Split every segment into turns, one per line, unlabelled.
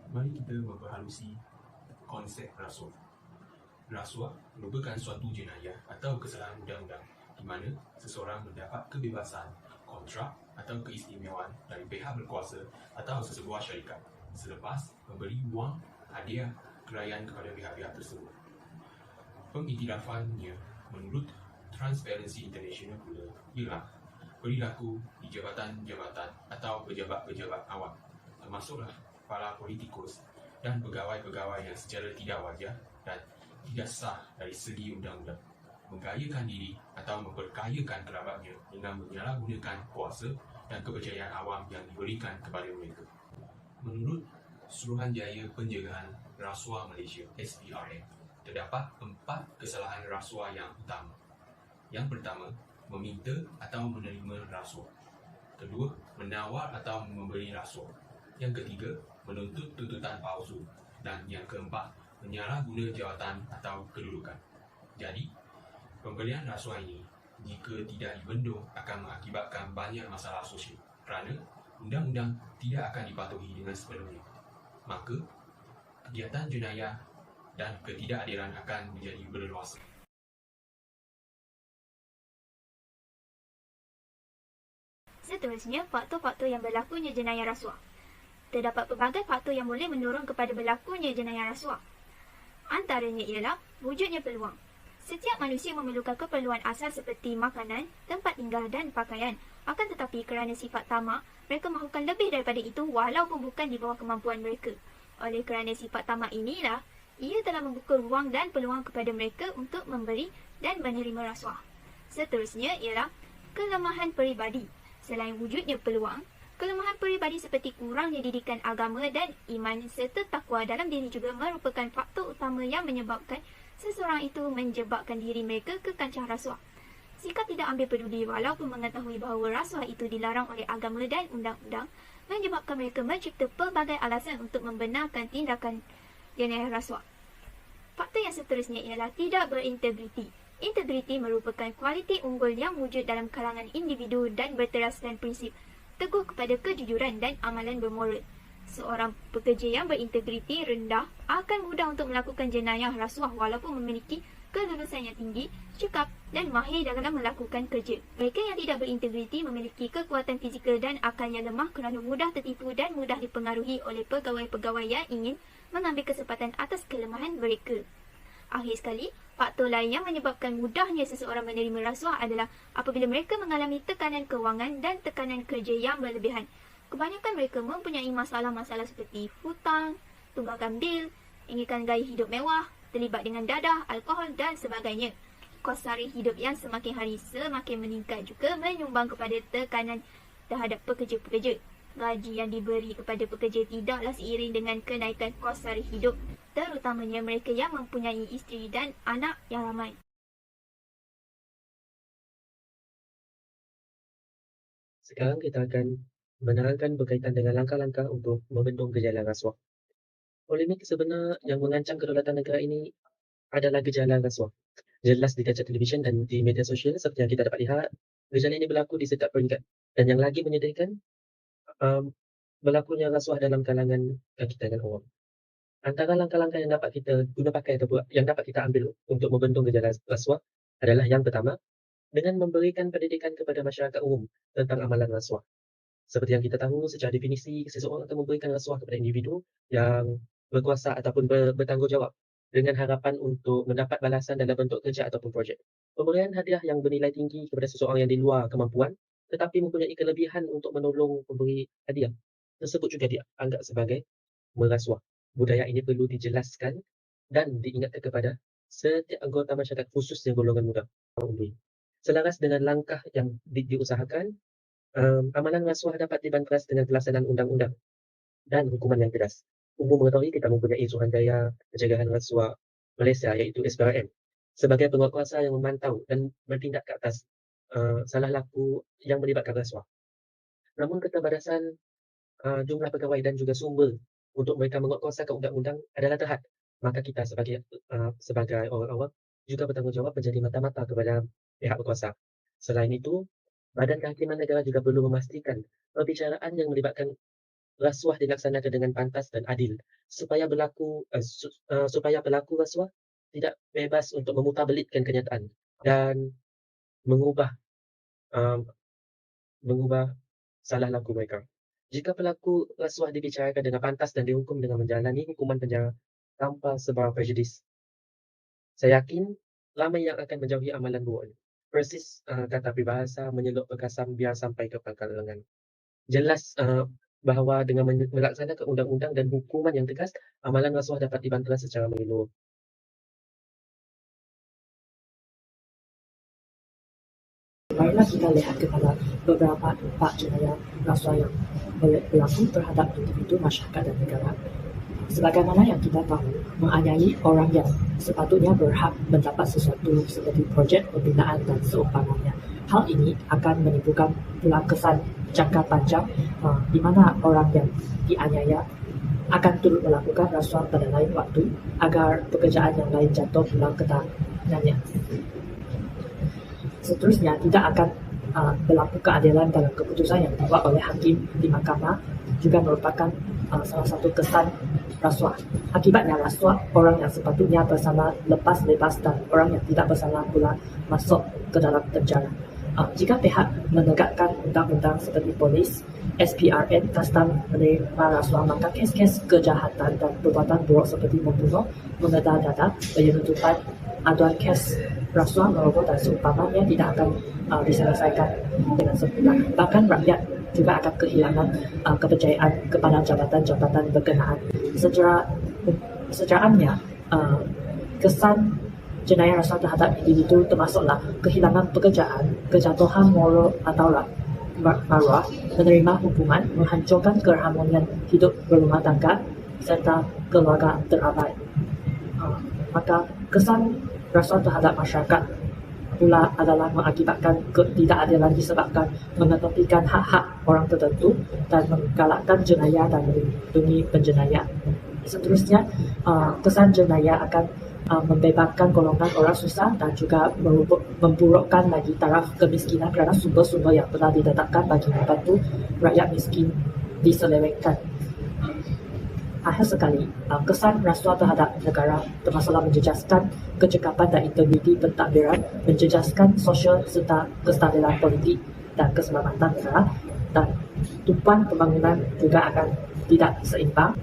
Mari kita memperhalusi konsep rasuah. Rasuah merupakan suatu jenayah atau kesalahan undang-undang di mana seseorang mendapat kebebasan, kontrak atau keistimewaan dari pihak berkuasa atau sesebuah syarikat selepas memberi wang hadiah kerajaan kepada pihak-pihak tersebut. Pengiktirafannya menurut Transparency International pula ialah perilaku di jabatan-jabatan atau pejabat-pejabat awam, termasuklah para politikus dan pegawai-pegawai yang secara tidak wajar dan tidak sah dari segi undang-undang, mengkayakan diri atau memperkayakan kerabatnya dengan menyalahgunakan kuasa dan kepercayaan awam yang diberikan kepada mereka. Menurut Suruhanjaya Pencegahan Rasuah Malaysia (SPRM), terdapat 4 kesalahan rasuah yang utama. Yang pertama, meminta atau menerima rasuah. Kedua, menawar atau memberi rasuah. Yang ketiga, menuntut tuntutan palsu. Dan yang keempat, menyalahguna jawatan atau kedudukan. Jadi, pemberian rasuah ini jika tidak dibendung akan mengakibatkan banyak masalah sosial kerana undang-undang tidak akan dipatuhi dengan sepenuhnya. Maka, kegiatan jenayah dan ketidakadilan akan menjadi berluasan.
Seterusnya, faktor-faktor yang berlakunya jenayah rasuah. Terdapat pelbagai faktor yang boleh mendorong kepada berlakunya jenayah rasuah. Antaranya ialah wujudnya peluang. Setiap manusia memerlukan keperluan asas seperti makanan, tempat tinggal dan pakaian. Akan tetapi kerana sifat tamak, mereka mahukan lebih daripada itu walaupun bukan di bawah kemampuan mereka. Oleh kerana sifat tamak inilah, ia telah membuka ruang dan peluang kepada mereka untuk memberi dan menerima rasuah. Seterusnya ialah kelemahan peribadi. Selain wujudnya peluang, kelemahan peribadi seperti kurangnya didikan agama dan iman serta takwa dalam diri juga merupakan faktor utama yang menyebabkan seseorang itu menjebakkan diri mereka ke kancah rasuah. Sikap tidak ambil peduli walaupun mengetahui bahawa rasuah itu dilarang oleh agama dan undang-undang menyebabkan mereka mencipta pelbagai alasan untuk membenarkan tindakan jenayah rasuah. Faktor yang seterusnya ialah tidak berintegriti. Integriti merupakan kualiti unggul yang wujud dalam kalangan individu dan berteraskan prinsip teguh kepada kejujuran dan amalan bermoral. Seorang pekerja yang berintegriti rendah akan mudah untuk melakukan jenayah rasuah walaupun memiliki kelulusan yang tinggi, cekap dan mahir dalam melakukan kerja. Mereka yang tidak berintegriti memiliki kekuatan fizikal dan akal yang lemah kerana mudah tertipu dan mudah dipengaruhi oleh pegawai-pegawai yang ingin mengambil kesempatan atas kelemahan mereka. Akhir sekali, faktor lain yang menyebabkan mudahnya seseorang menerima rasuah adalah apabila mereka mengalami tekanan kewangan dan tekanan kerja yang berlebihan. Kebanyakan mereka mempunyai masalah-masalah seperti hutang, tunggakan bil, inginkan gaya hidup mewah, terlibat dengan dadah, alkohol dan sebagainya. Kos sara hidup yang semakin hari semakin meningkat juga menyumbang kepada tekanan terhadap pekerja-pekerja. Gaji yang diberi kepada pekerja tidaklah seiring dengan kenaikan kos sara hidup, terutamanya mereka yang mempunyai isteri dan anak yang ramai.
Sekarang kita akan menerangkan berkaitan dengan langkah-langkah untuk membendung gejala rasuah. Polemik sebenar yang mengancam kedaulatan negara ini adalah gejala rasuah. Jelas di kaca televisyen dan di media sosial seperti yang kita dapat lihat, gejala ini berlaku di setiap peringkat. Dan yang lagi menyedihkan, berlakunya rasuah dalam kalangan kita dan awam. Antara langkah-langkah yang dapat kita guna pakai atau yang dapat kita ambil untuk membendung gejala rasuah adalah yang pertama, dengan memberikan pendidikan kepada masyarakat umum tentang amalan rasuah. Seperti yang kita tahu, secara definisi, seseorang akan memberikan rasuah kepada individu yang berkuasa ataupun bertanggungjawab dengan harapan untuk mendapat balasan dalam bentuk kerja ataupun projek. Pemberian hadiah yang bernilai tinggi kepada seseorang yang di luar kemampuan tetapi mempunyai kelebihan untuk menolong pemberi hadiah tersebut juga dianggap sebagai merasuah. Budaya ini perlu dijelaskan dan diingatkan kepada setiap anggota masyarakat khususnya golongan muda. Selaras dengan langkah yang diusahakan, amalan rasuah dapat dibantras dengan pelaksanaan undang-undang dan hukuman yang keras. Umum mengetahui kita mempunyai Suruhanjaya Pencegahan Rasuah Malaysia iaitu SPRM sebagai penguatkuasa yang memantau dan bertindak ke atas salah laku yang melibatkan rasuah. Namun keterbatasan jumlah pegawai dan juga sumber untuk mereka menguatkuasakan undang-undang adalah terhad. Maka kita sebagai orang awam juga bertanggungjawab menjadi mata-mata kepada pihak berkuasa. Selain itu, Badan Kehakiman Negara juga perlu memastikan perbicaraan yang melibatkan rasuah dilaksanakan dengan pantas dan adil supaya pelaku rasuah tidak bebas untuk memutarbelitkan kenyataan dan mengubah salah laku mereka. Jika pelaku rasuah dibicarakan dengan pantas dan dihukum dengan menjalani hukuman penjara tanpa sebarang prejudis, saya yakin ramai yang akan menjauhi amalan buruk ini. Persis kata peribahasa, menyeluk perkasam biar sampai ke pangkal lengan. Jelas bahawa dengan melaksanakan undang-undang dan hukuman yang tegas, amalan rasuah dapat dibantuan secara menyeluruh.
Marilah kita lihat kepada beberapa dampak jenayah rasuah yang berlaku terhadap individu, masyarakat dan negara. Sebagaimana yang kita tahu, menganiaya orang yang sepatutnya berhak mendapat sesuatu seperti projek pembinaan dan seumpamanya. Hal ini akan menimbulkan pula kesan jangka panjang di mana orang yang dianiaya akan turut melakukan rasuah pada lain waktu agar pekerjaan yang lain jatuh pula ke tangannya. Seterusnya, tidak akan berlaku keadilan dalam keputusan yang dibuat oleh hakim di mahkamah, juga merupakan salah satu kesan rasuah. Akibatnya, rasuah orang yang sepatutnya bersalah lepas bebas dan orang yang tidak bersalah pula masuk ke dalam penjara. Jika pihak menegakkan undang-undang seperti polis, SPRN, kastam menerima rasuah, maka kes-kes kejahatan dan perbuatan buruk seperti membunuh, mengedah dada, penyeludupan, aduan kes rasuah, merokok dan seumpamanya tidak akan diselesaikan dengan sempurna. Bahkan rakyat juga akan kehilangan kepercayaan kepada jabatan-jabatan berkenaan. Sejarahnya, kesan jenayah rasuah terhadap individu termasuklah kehilangan pekerjaan, kejatuhan moral atau maruah, menerima hukuman, menghancurkan keharmonian hidup berumah tangga, serta keluarga terabai. Maka kesan rasuah terhadap masyarakat pula adalah mengakibatkan ketidakadilan disebabkan mengetepikan hak-hak orang tertentu dan menggalakkan jenayah dan melindungi penjenayah. Seterusnya, kesan jenayah akan membebaskan golongan orang susah dan juga memburukkan lagi taraf kemiskinan kerana sumber-sumber yang telah ditetapkan bagi membantu rakyat miskin diselewengkan. Akhir sekali, kesan rasuah terhadap negara termasuklah menjejaskan kecekapan dan integriti pentadbiran, menjejaskan sosial serta kestabilan politik dan keselamatan negara, dan tumpuan pembangunan juga akan tidak seimbang.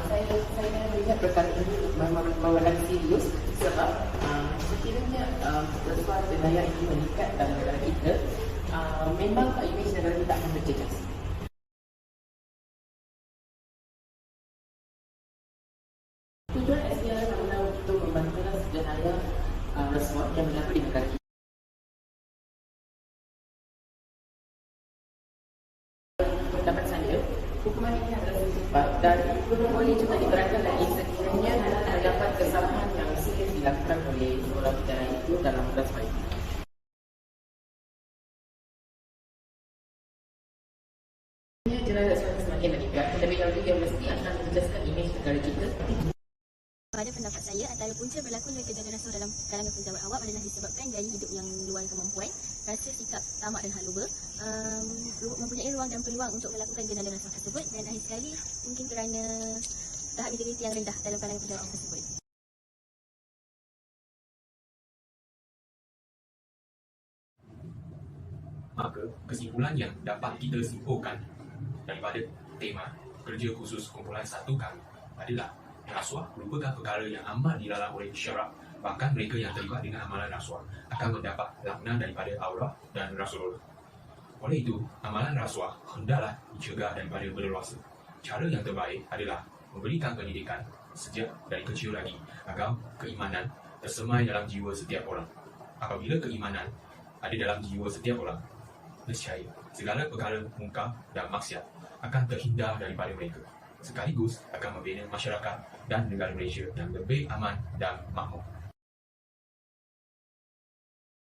Saya melihat perkara ini memang serius sebab sekiranya rasuah jenayah ini meningkat dalam negara kita, memang imej negara kita akan berjejas. Tujuan SPR adalah untuk membantu jenayah rasuah yang berlaku di negara kita. Pendapat saya, hukuman ini adalah sifat dan boleh juga diterangkan lagi sekiranya terdapat kesalahan yang serius dilakukan oleh seorang pidana itu dalam rasuah itu. Jenayah rasuah semakin meningkat, tetapi kalau dia mesti akan menjejaskan imej negara kita.
Pada pendapat saya, antara punca berlakunya kejahatan rasuah dalam kalangan pejabat awam adalah disebabkan gaya hidup yang luar kemampuan, rasa sikap tamak dan haluba, mempunyai ruang dan peluang untuk melakukan jenayah rasuah tersebut, dan akhir sekali mungkin kerana tahap integriti yang rendah dalam kalangan pejabat awam tersebut.
Maka kesimpulan yang dapat kita simpulkan daripada tema kerja khusus kumpulan 1 kami adalah rasuah merupakan perkara yang amat dilarang oleh syarak. Bahkan mereka yang terlibat dengan amalan rasuah akan mendapat laknat daripada Allah dan Rasulullah. Oleh itu, amalan rasuah hendaklah dicegah daripada berleluasa. Cara yang terbaik adalah memberikan pendidikan sejak dari kecil lagi agar keimanan tersemai dalam jiwa setiap orang. Apabila keimanan ada dalam jiwa setiap orang, nescaya segala perkara mungkar dan maksiat akan terhindar daripada mereka, sekaligus akan membina masyarakat dan negara Malaysia yang lebih aman dan makmur.